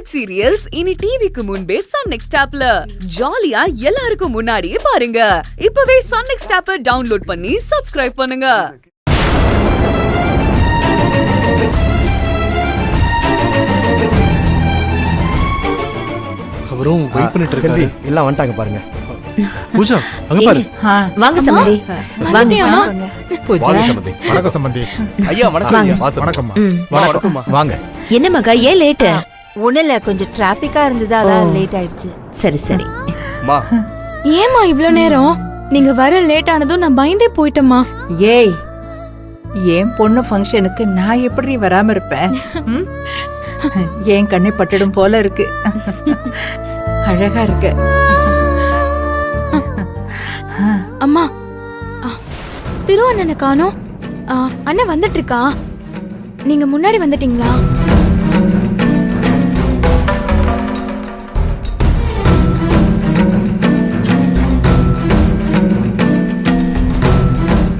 Web serials இனி டிவிக்கு முன்பே சன் நெக்ஸ்ட் ஆப்ல ஜாலியா எல்லாருக்கும் முன்னாடியே பாருங்க. இப்பவே சன் நெக்ஸ்ட் ஆப்பை டவுன்லோட் பண்ணி சப்ஸ்கிரைப் பண்ணுங்க. அவரும் வெயிட் பண்ணிட்டு இருக்காரு. எல்லாம் வந்துட்டாங்க பாருங்க. பூஜா அங்க பாரு. வாங்க சம்பந்தி. வாங்க பூஜா. சம்பந்தி. வணக்கம் சம்பந்தி. ஐயா வணக்கம். வணக்கம்மா. வணக்கம்மா. வாங்க. என்ன மகா ஏன் லேட்? ஒண்ணுல கொஞ்சம் டிராபிக்கா இருந்தது, அதான் லேட் ஆயிடுச்சு. சரி சரி. மா ஏமா இவ்ளோ நேரம்? நீங்க வர லேட் ஆனதும் நான் பயந்தே போயிட்டேம்மா. ஏய், என் பொண்ணு ஃபங்க்ஷனுக்கு நான் எப்படி வராம இருப்பேன்? என் கண்ணை பட்டுடும் போல இருக்கு. அழகா இருக்கு. அம்மா, திரு அண்ணனை காணோம். அண்ணன் வந்துட்டு இருக்கா? நீங்க முன்னாடி வந்துட்டீங்களா?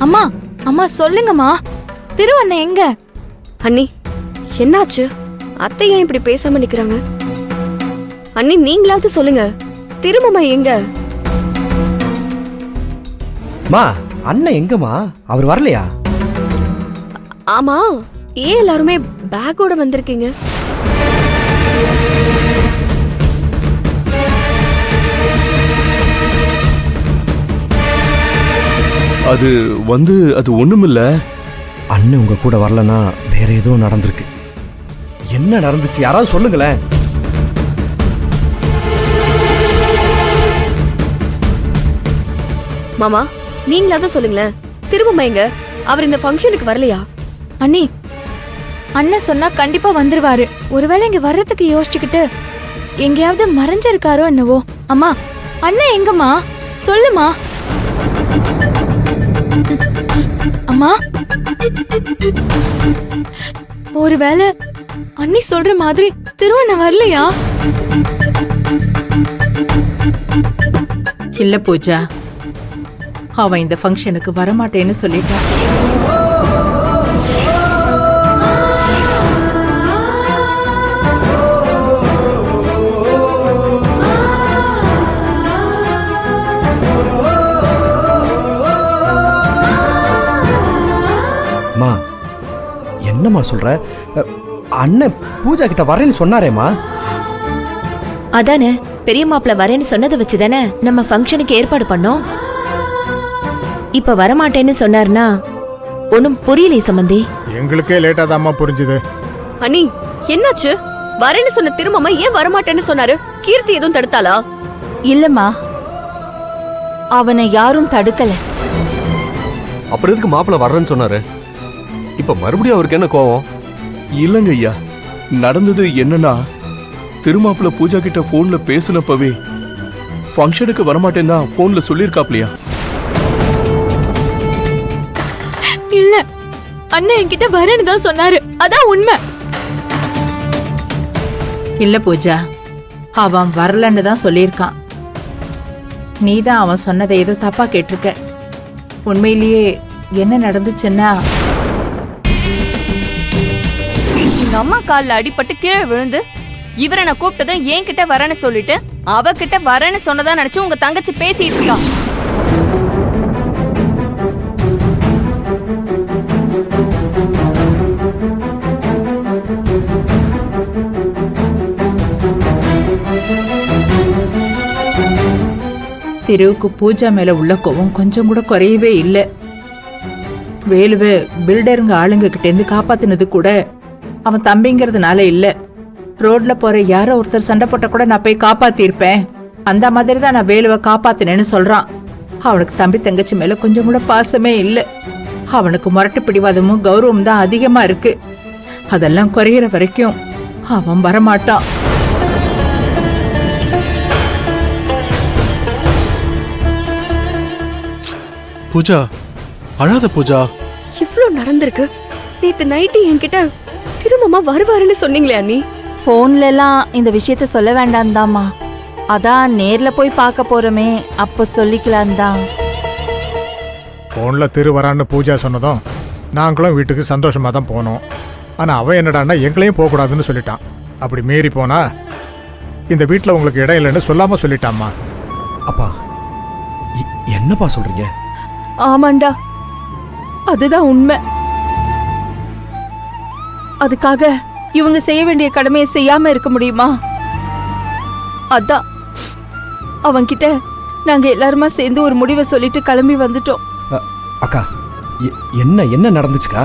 அம்மா அம்மா சொல்லுங்கம்மா, திரு அண்ணன் எங்க? அண்ணி என்னாச்சு? அத்தை ஏன் இப்படி பேசாம நிக்கிறாங்க? அண்ணி நீங்களாவது சொல்லுங்க, திரும்பமா எங்க? மா, அண்ணன் எங்கம்மா? அவர் வரலையா? ஆமா, ஏன் எல்லாருமே பேக்கோட வந்திருக்கீங்க? அது ஒண்ணுமில்ல. அண்ணன் உங்க கூட வரலனா வேற ஏதோ நடந்திருக்கு. என்ன நடந்துச்சு யாராவது சொல்லுங்களேன். மாமா நீங்களாவது சொல்லுங்களேன், திரும்பமா எங்க? அவர் இந்த ஃபங்க்ஷனுக்கு வரலையா? அண்ணி, அண்ணன் சொன்னா கண்டிப்பா வந்துருவாரு. ஒருவேளை இங்க வர்றதுக்கு யோசிச்சுக்கிட்டு எங்கேயாவது மறைஞ்சிருக்காரோ என்னவோ. அம்மா, அண்ணன் எங்கம்மா? சொல்லுமா. அம்மா, ஒருவேளை அண்ணி சொல்ற மாதிரி திருவண்ண வரலையா? இல்ல பூஜா, அவன் இந்த ஃபங்க்ஷனுக்கு வரமாட்டேன்னு சொல்லிட்டான். மா, என்னம்மா சொல்ற? அண்ணன் பூஜா கிட்ட வரேன்னு சொன்னாரேம்மா. அதானே பெரிய மாப்பிள்ள வரேன்னு சொன்னதை வச்சுதானே நம்ம ஃபங்க்ஷனுக்கு ஏற்பாடு பண்ணோம். இப்ப வரமாட்டேன்னு சொன்னார்னா ஒன்னும் புரியலையே சம்பந்தி. எங்களுக்கே லேட்டா தான்மா புரிஞ்சுது. அண்ணி என்னாச்சு? வரேன்னு சொன்ன திரும்பமா ஏன் வரமாட்டேன்னு சொன்னாரு? கீர்த்தி எதுவும் தடுத்தாளா? இல்லம்மா, அவனை யாரும் தடுக்கல. அப்புறம் எதுக்கு மாப்பிள்ள வர்றேன்னு சொன்னாரு? இப்ப மறுபடியும் அவருக்கு என்ன கோவம்? இல்லங்க ஐயா, நடந்தது என்னன்னா, திருமாப்பிள்ள பூஜா கிட்ட போன்ல பேசினப்பவே ஃபங்க்ஷனுக்கு வரமாட்டேன்னா போன்ல சொல்லிருக்காப்லையா? இல்ல, அண்ணன் என்கிட்ட வரேன்னு தான் சொன்னாரு. அதான் உண்மை. இல்ல பூஜா, அவன் வரலன்னு தான் சொல்லியிருக்கான். நீதான் அவன் சொன்னதை ஏதோ தப்பா கேட்டிருக்க. உண்மையிலேயே என்ன நடந்துச்சுன்னா, எங்க அம்மா கால்ல அடிபட்டு கீழே விழுந்து இவரை நான் கூப்பிட்டதும் என்கிட்ட வரேன்னு சொல்லிட்டு அவகிட்ட வரேன்னு சொன்னதா நினைச்சு உங்க தங்கச்சி பேசிட்டு இருக்கா. திருவுக்கு பூஜா மேல உள்ள கோவம் கொஞ்சம் கூட குறையவே இல்லை. வேலுவை பில்டருங்க ஆளுங்க கிட்ட இருந்து காப்பாத்தினது கூட அவன் தம்பிங்கிறதுனால இல்ல. ரோட்ல போற யாரோ ஒருத்தர் சண்டை போட்ட கூட நான் போய் காப்பாத்திருப்பேன். அந்த மாதிரி தான் நான் வேலுவை காப்பாத்தினேன்னு சொல்றான். அவனுக்கு தம்பி தங்கச்சி மேல கொஞ்சம் கூட பாசமே இல்ல. அவனுக்கு முரட்டு பிடிவாதமும் கௌரவம் தான் அதிகமா இருக்கு. அதெல்லாம் குறையிற வரைக்கும் அவன் வரமாட்டான். பூஜா அழாத பூஜா. இவ்ளோ நடந்திருக்கு. நேத்து நைட்டு என்கிட்ட திரும்பமா வருவாருன்னு சொன்னீங்களே அண்ணி. போன்ல எல்லாம் இந்த விஷயத்த சொல்ல வேண்டாம் தாமா. அதான் நேர்ல போய் பார்க்க போறோமே, அப்ப சொல்லிக்கலாம் தான். போன்ல திரு வரான்னு பூஜா சொன்னதும் நாங்களும் வீட்டுக்கு சந்தோஷமா தான் போனோம். ஆனா அவன் என்னடான்னா எங்களையும் போகக்கூடாதுன்னு சொல்லிட்டான். அப்படி மீறி போனா இந்த வீட்டில் உங்களுக்கு இடம் இல்லைன்னு சொல்லாம சொல்லிட்டாம்மா. அப்பா என்னப்பா சொல்றீங்க? ஆமாண்டா, அதுதான் உண்மை. அதுக்காக இவங்க செய்ய வேண்டிய கடமையை செய்யாம இருக்க முடியுமா? அதான் அவன்கிட்ட நாங்க எல்லாருமா சேர்ந்து ஒரு முடிவை சொல்லிட்டு கிளம்பி வந்துட்டோம். அக்கா என்ன நடந்துச்சுக்கா?